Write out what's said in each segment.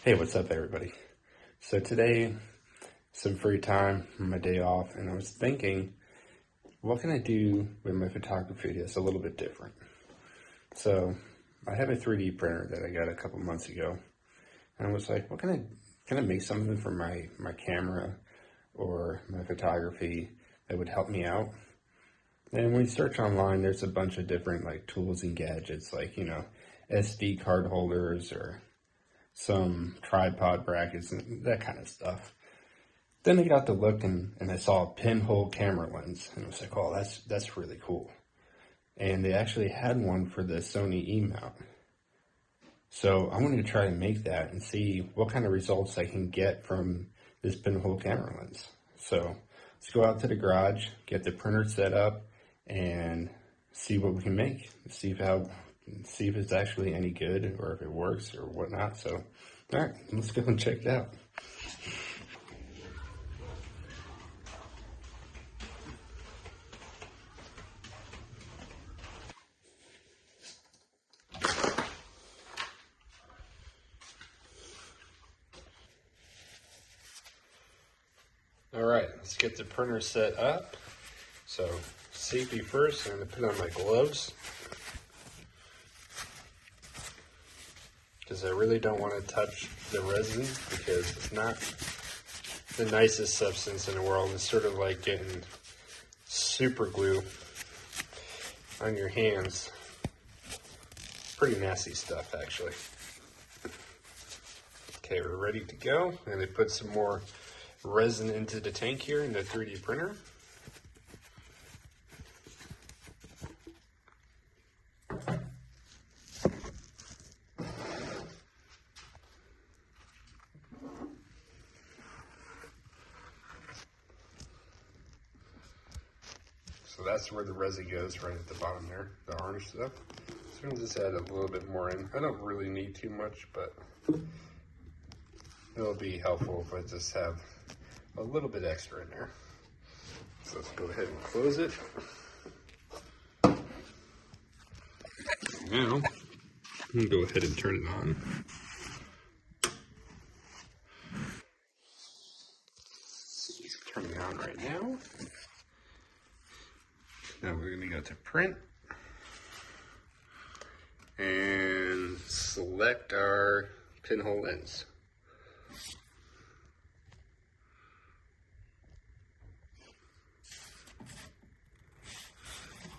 Hey, what's up, everybody? So today, some free time, my day off, and I was thinking, what can I do with my photography that's a little bit different? So I have a 3D printer that I got a couple months ago, and I was like, what can I make something for my camera or my photography that would help me out? And when you search online, there's a bunch of different like tools and gadgets, like SD card holders or some tripod brackets and that kind of stuff. Then I got to look and I saw a pinhole camera lens, and I was like, oh, that's really cool. And they actually had one for the Sony E-Mount. So I wanted to try to make that and see what kind of results I can get from this pinhole camera lens. So let's go out to the garage, get the printer set up, and see what we can make. See if it's actually any good or if it works or whatnot. So, all right, let's go and check it out. All right, let's get the printer set up. So safety first, I'm gonna put on my gloves because I really don't want to touch the resin because it's not the nicest substance in the world. It's sort of like getting super glue on your hands. Pretty nasty stuff, actually. Okay, we're ready to go. I'm gonna put some more resin into the tank here in the 3D printer. So that's where the resin goes, right at the bottom there, the orange stuff. So I'm just add a little bit more in. I don't really need too much, but it'll be helpful if I just have a little bit extra in there. So let's go ahead and close it. Now, I'm gonna go ahead and turn it on. It's turning on right now. Now we're gonna go to print and select our pinhole lens.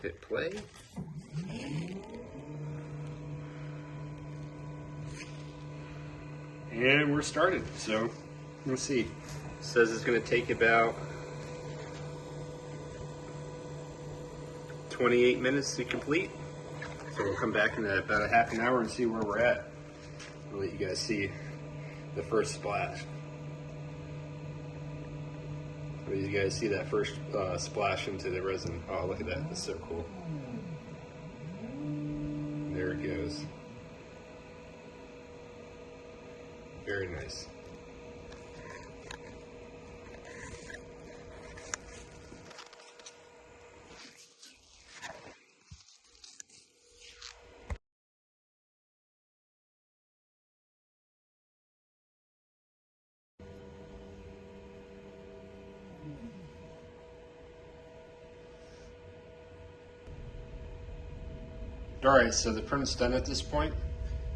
Hit play. And we're started. So let's see. It says it's going to take about 28 minutes to complete. So we'll come back in about a half an hour and see where we're at. I'll let you guys see the first splash. So you guys see that first splash into the resin. Oh, look at that. That's so cool. There it goes. Very nice. Alright, so the print's done at this point.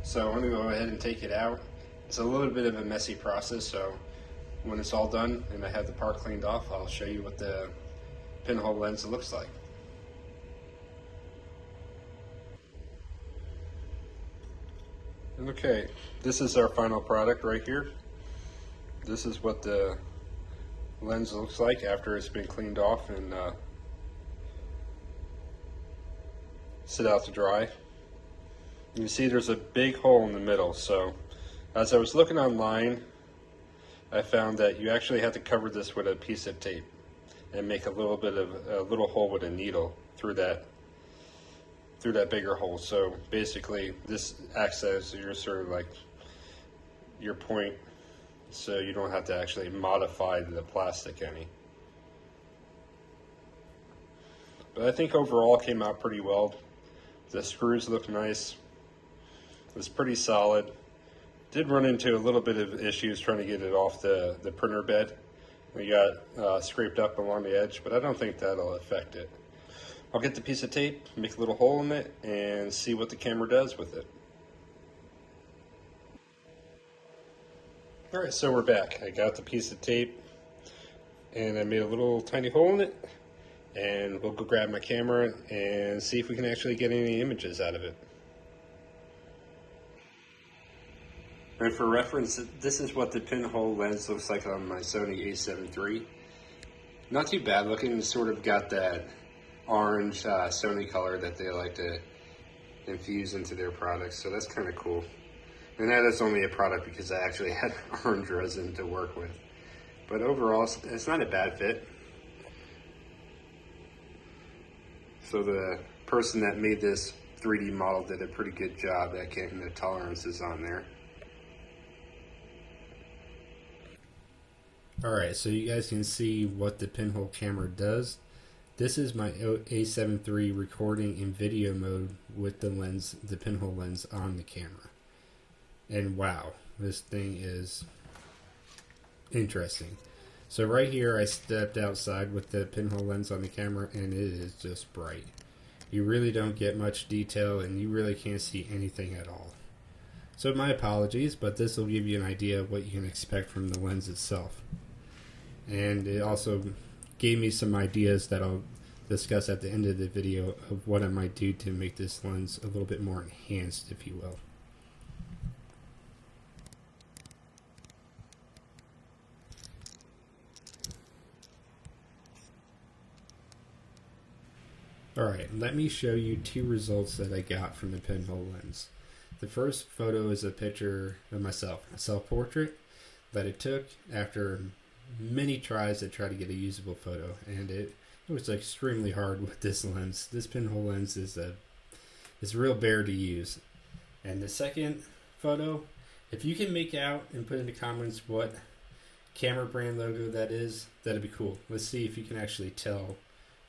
So I'm going to go ahead and take it out. It's a little bit of a messy process, so when it's all done and I have the part cleaned off, I'll show you what the pinhole lens looks like. Okay, this is our final product right here. This is what the lens looks like after it's been cleaned off and sit out to dry. You can see there's a big hole in the middle, so as I was looking online, I found that you actually have to cover this with a piece of tape and make a little hole with a needle through that bigger hole. So basically this acts as your sort of like your point, so you don't have to actually modify the plastic any. But I think overall it came out pretty well. The screws look nice. It's pretty solid. Did run into a little bit of issues trying to get it off the printer bed. We got scraped up along the edge, but I don't think that'll affect it. I'll get the piece of tape, make a little hole in it, and see what the camera does with it. Alright, so we're back. I got the piece of tape, and I made a little tiny hole in it, and we'll go grab my camera and see if we can actually get any images out of it. And for reference, this is what the pinhole lens looks like on my Sony A7 III. Not too bad looking. It's sort of got that orange Sony color that they like to infuse into their products, so that's kind of cool. And that is only a product because I actually had orange resin to work with. But overall, it's not a bad fit. So the person that made this 3D model did a pretty good job at getting the tolerances on there. Alright, so you guys can see what the pinhole camera does. This is my A7 III recording in video mode with the lens, the pinhole lens on the camera. And wow, this thing is interesting. So right here I stepped outside with the pinhole lens on the camera and it is just bright. You really don't get much detail and you really can't see anything at all. So my apologies, but this will give you an idea of what you can expect from the lens itself. And it also gave me some ideas that I'll discuss at the end of the video of what I might do to make this lens a little bit more enhanced, if you will. Alright, let me show you two results that I got from the pinhole lens. The first photo is a picture of myself, a self-portrait that I took after many tries to try to get a usable photo, and it was extremely hard with this lens. This pinhole lens is real bare to use. And the second photo, if you can make out and put in the comments what camera brand logo that is, that'd be cool. Let's see if you can actually tell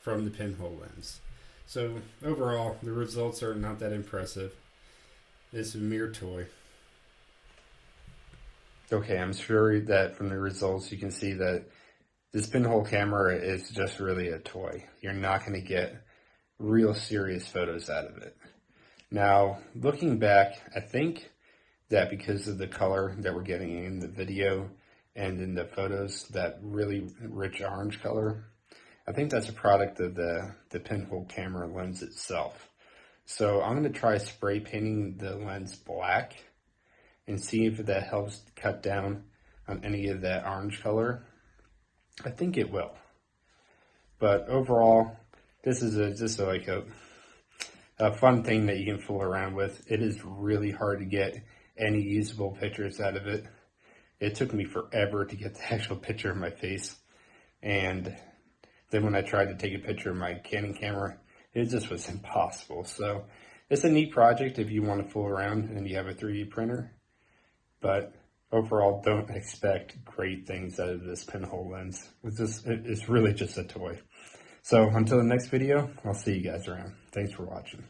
from the pinhole lens. So overall, the results are not that impressive. It's a mere toy. Okay, I'm sure that from the results you can see that this pinhole camera is just really a toy. You're not going to get real serious photos out of it. Now, looking back, I think that because of the color that we're getting in the video and in the photos, that really rich orange color, I think that's a product of the pinhole camera lens itself. So I'm going to try spray painting the lens black and see if that helps cut down on any of that orange color. I think it will. But overall, this is just like a fun thing that you can fool around with. It is really hard to get any usable pictures out of it. It took me forever to get the actual picture of my face. And then when I tried to take a picture of my Canon camera, it just was impossible. So it's a neat project if you want to fool around and you have a 3D printer. But overall, don't expect great things out of this pinhole lens. It's really just a toy. So until the next video, I'll see you guys around. Thanks for watching.